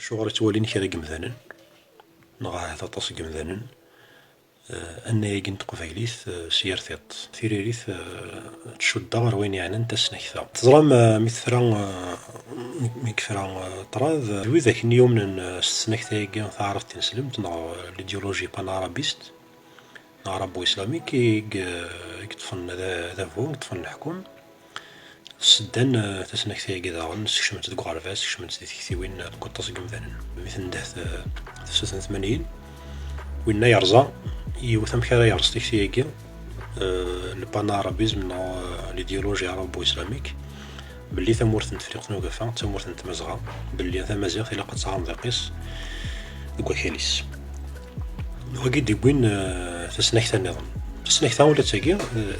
شغل توالين كرا قمذانا نغاه تطاس قمذانا أن يجنت قفايليث سيرثيط ثيريريث تشد غير وين يعني انت سنكثا تظلم مكثرا طراذ وذاك اليوم سنكثا تعرف تنسلمت نا ليديولوجي بانارابيست عربو اسلاميك يطفن ذا فوق طفن الحكم سدان تسنكثا كذا نسكشمت تقو عرفاس سكشمت تكثي وين كنت قمذانا مثل دهت 86 وين يرزا يوثم كذا يرزتك ثياكي البانارابيزم نا ليديولوجي عربو اسلاميك باللي ثمورث نتفريق نوقفا ثمورث نتمزغا باللي ثمازيغ ثلا قد صعام ذاقيس دكوا كاليس وقيد يقوين تسنكثا النظام تسنكثا ولا تاكي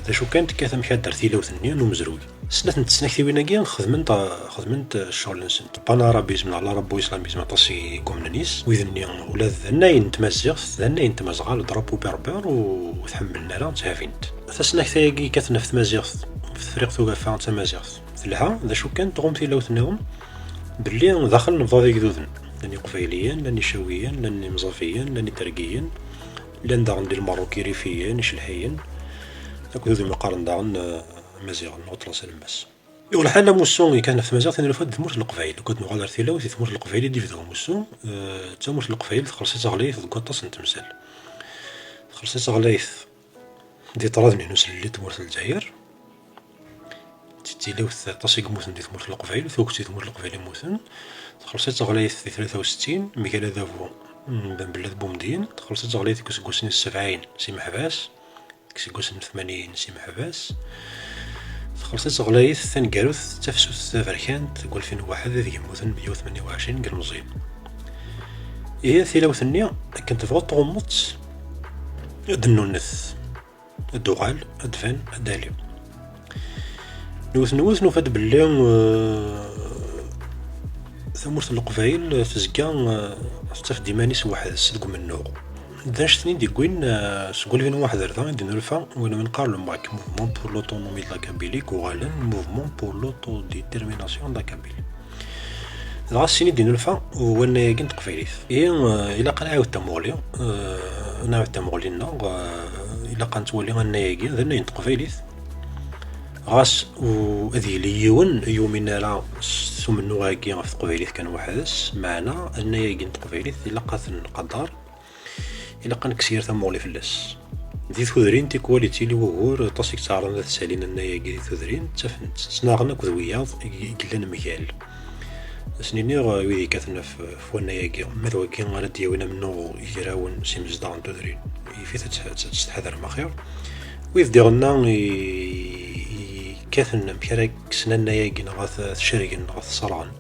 ذا شو كانت كاثم كادر ثيلاوثنيا نمزروي سنة نتسنكثي ويناكي خدمنت الشغل نسنت بانارابيزم على ربو اسلاميزم طاسي كومنانيس ويذني ولا ذناين تمازيغ ذناين تمازغا ضربو بربر وتحملنا راه تهافينت تسنكثا كي كاثنا في تمازيغ في فريق ثوقفا تمازيغ ثلها ذا شو كانت تغوم ثيلاوثنيهم باللي داخل نفضا ذيك ذوذن لاني قفايليا لاني شاويا لاني مزافيا لاني ترقيا لان داغن ديال الماروكي ريفيا نشلحيا هاك ذوذ المقارن داغن مزيغ نوطلس الماس يقول حنا موسون كان في مزيغ ثاني فات ثمورت القفايل كنت نغادر ثيلاو ثمورت القفايل دي فيدو موسون ثمورت القفايل خلصت غليث كوطاس نتمثال خلصت غليث دي طردني نسل اللي تمورت الجزائر تيلاو طاسي موسن دي ثمورت القفايل ثوكتي ثمورت القفايل موسن خلصت غليث في 63 ميكالا دافو بلاد بومدين خلصت غليث كسكوسين السبعين سي محباس كسكوسين 80 سي محباس خلصت غلايث ثاني كاروث تفسوس فركانت تقول 2001 ذي يموتن 128 قال مزيان هي ثلاثنية كنت تبغى تغمض دنونث الدغال الدفن الدالي نوث نوفد باللي ثمورت القفايل تزكا تف ديمانيس واحد صدق منو داشتني دي كوين سقول فين واحد رضا دي نرفع وانا من قارلو ماك موفمون بور لوتونومي دلا كابيلي كوغالن موفمون بور لوتو ديتيرميناسيون دلا كابيلي دغا السيني دي نرفع وانا كنت قفايليث إلا قال عاود تمغلي نعاود تمغلينا إلا قان تولي غناياكي ذنا ينت قفايليث غاس وذي ليون يومنا لا سمنو هاكي غف قفايليث كان وحدس معنا أنايا كنت قفايليث إلا قاثن قدار إلا قان كسير ثمولي فلاس ذي ثودرين تيكواليتي لي وغور طاسيك تعرض ذات سالين أنايا كي ثودرين تسناغنا كذوياض قلنا مكال سنيني ويدي كاثنا في ونايا كي ماذا كي غانا دياونا منو يراون سي مزدان ثودرين يفيت تستحذر ما خير ويف ديغنا كاثنا مكراك سنانا ياكي نغاث شريك نغاث صرعن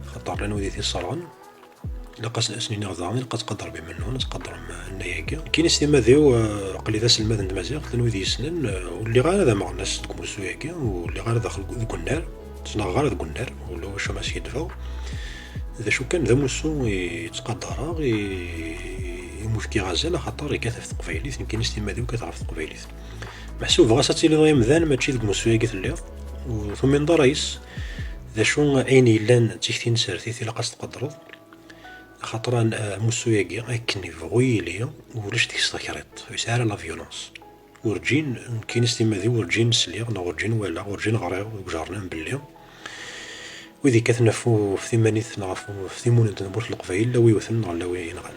خطر لنا وديتي صرعن لقاس سنين غضاني لقات قدر بمنو نتقدر النياكي كاين استيما ذيو قلي ذا سلماد ندمازيغ ثنو ذي سنن واللي غير هذا مع الناس تكمسو ياكي واللي غير داخل ذوك النار تصنع غير ذوك النار ولا واش ما سيدفاو إذا شو كان ذا موسو يتقدر يموت كي غازال خاطر يكاثف تقفايليث كاين استيما ذيو كتعرف تقفايليث محسوب غاساتي لي ضايم ذان ماشي ذوك موسو ياكي ثليض وثم من ضرايس ذا شو عيني لان تيختين سارتي لقاس تقدرض خاطر موسو ياكي اكني فغويليا ولاش تيستكريط يسعر لا فيولونس ورجين كاين استيما ذي ورجين سليغ نا ورجين ولا ورجين غريغ وجارنا باللي وذي كتنفو في ثمانيث نعرفو في ثمون تنبوش القفايل لا ويوثن لا وينغال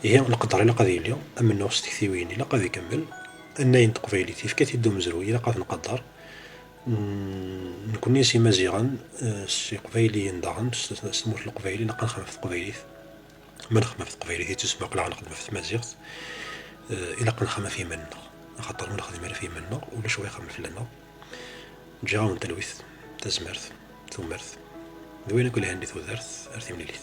هي نقدر الا قضي اليوم اما نو استكثيوين الا قضي يكمل ان ينطق فايليتي في كاتي دو مزروي الا قاد نقدر نكون نسي مزيغا سي قبايلي نداغن سموت القبايلي نقا نخدم في القبايليث ما نخدم في القبايليث تسمى قلع نخدم في تمازيغ الا قا نخدم في منا خاطر ما نخدم في منا ولا شويه خدم في لنا جاون تلويث تزمرث ثمرث ذوين كل هندي ثوذرث ارثي مليليث